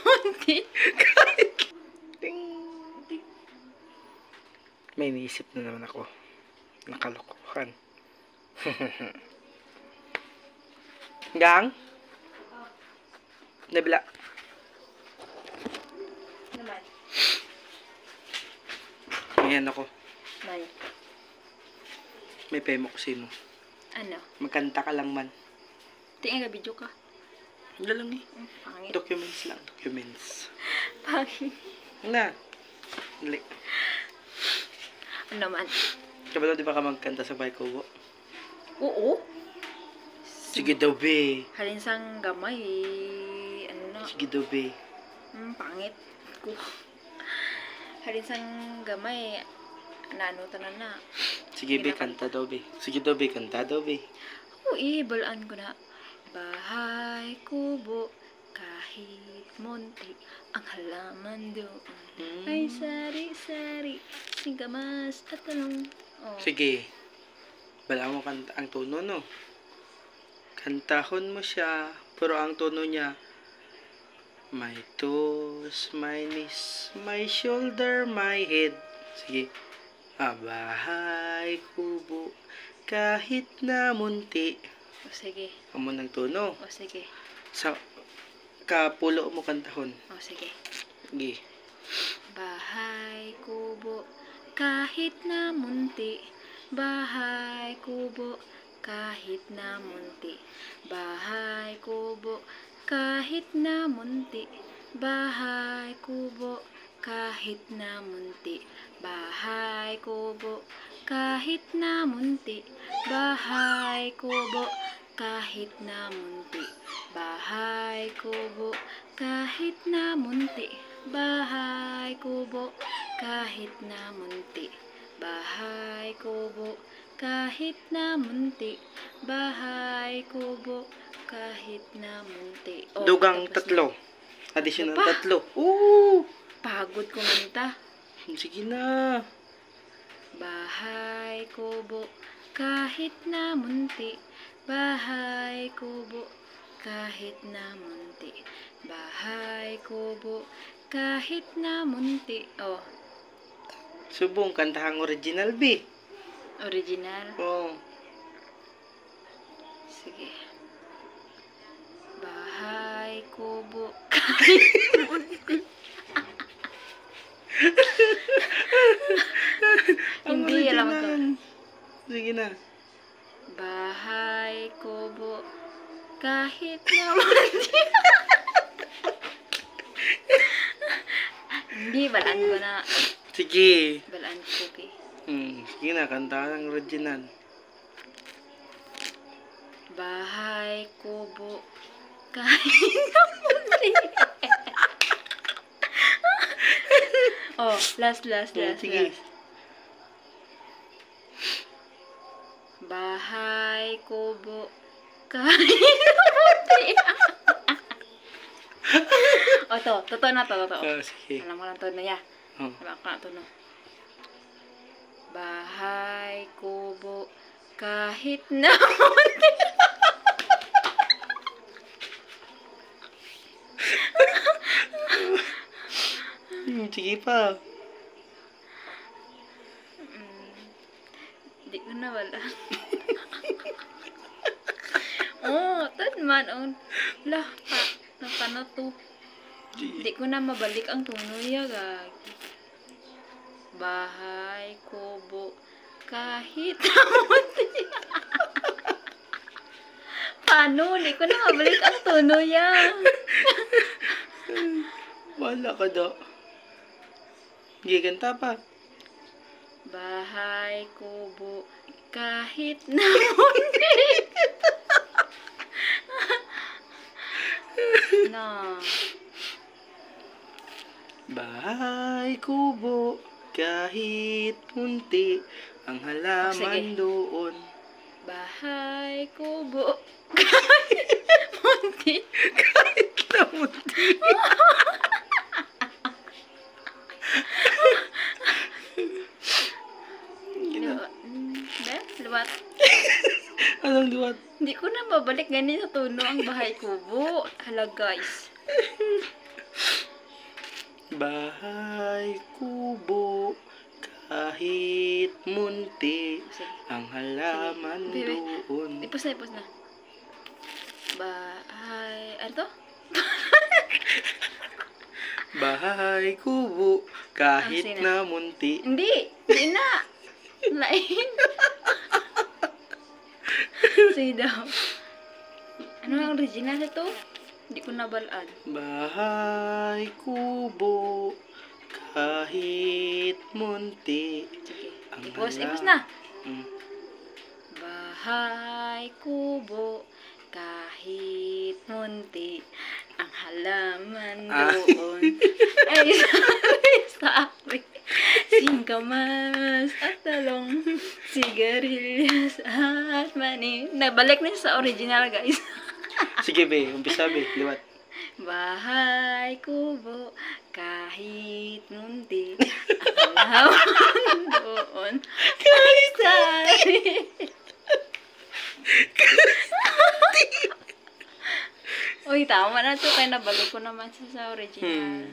Munti. Ding, ding. May iniisip na naman ako. Nakalokohan. Gang? Nabila. Naman. Ayan ako. May. May pemo ko sino. Ano? Magkanta ka lang man. Tingin ka video ka. Wala lang eh. Pangit. Documents lang. Documents. Pangit. Na. Dali. Ano naman? Kabalo di ba ka magkanta sa bahay ko? Oo. Sige daw be. Halinsang gamay. Ano na? Sige daw be. Pangit ko. Halinsang gamay. Ano tanan na. Sige be, kanta daw be. Sige daw be, kanta daw be. Oo, balaan ko na. Bahay kubo, kahit munti, ang halaman doon. Ay sari-sari, singkamas at talong. Oh. Sige. Bala mo kanta ang tono no. Kantahon mo siya, pero ang tono niya, my toes, my knees, my shoulder, my head. Sige. Bahay kubo, kahit na munti. O sige. Amo ng tono. O sige. Sa kapulo mo kantahon. O sige. Sige. Bahay kubo, kahit na munti. Bahay kubo, kahit na munti. Bahay kubo, kahit na munti. Bahay kubo, kahit na munti. Bahay kubo, kahit na munti. Bahay kubo, kahit na munti. Bahay kubo, kahit na munti. Bahay kubo, kahit na munti. Bahay kubo, kahit na munti. Bahay kubo, kahit na munti. Oh, Dugang tapos tatlo. Additional Pa. tatlo. Ooh! Pagod kumanta. Sige na. Bahay kubo, kahit na munti. Bahay kubo, kahit na munti. Bahay kubo, kahit na munti. Oh, Subong kantahang original B. original. Oh. Sige. Bahay kubo, kahit na munti. Ang Hindi, alam ko. original. Sige na. Bahay kubo, kahit na munti. Hindi, balaan ko na. Sige. Balaan ko, okay. Sige na, kantahang original. Bahay kubo, kahit na munti. Oh, last. Sige. Bahay kubo, kahit na munti. Oh, totoo na to. Sige. Alam ko lang to na ya. Oh. Alam ko na to no. Bahay kubo, kahit na munti. Sige pa. Di ko na wala. Oh, tad man on. Lah, napano to. Di ko na mabalik ang tunoy ya, gagi. Bahay kubo, kahit na munti. Paano? Di ko na mabalik ang tunoy ya. Wala ka daw. Sige, kanta pa. Bahay kubo, kahit na munti. No. Bahay kubo, kahit munti, ang halaman Sige. doon. Bahay kubo, kahit munti. Kahit na munti. Luwat. Anong duwat? Hindi ko na mabalik ganito sa tuno ang bahay kubo. Hala guys. Bahay kubo, kahit munti, ang halaman Sige. doon. Ipos na. Bahay... Ano to? Bahay kubo, kahit Sige na na. munti. Hindi na. Lain. Sige daw. Ano ang original ito? Hindi ko nabalaan. Bahay kubo, kahit munti. Sige. Ang Ipos hala- na. Mm. Bahay kubo, kahit munti, ang halaman doon. Ay, sorry. Singkamas at talong, sigarilyas at mani. Nabalik na sa original, guys. Sige, be. Umpisa, be. Liwat. Bahay kubo, kahit munti, ang halaman doon. Sari. Uy, tama na to. Kaya nabalik ko naman sa original.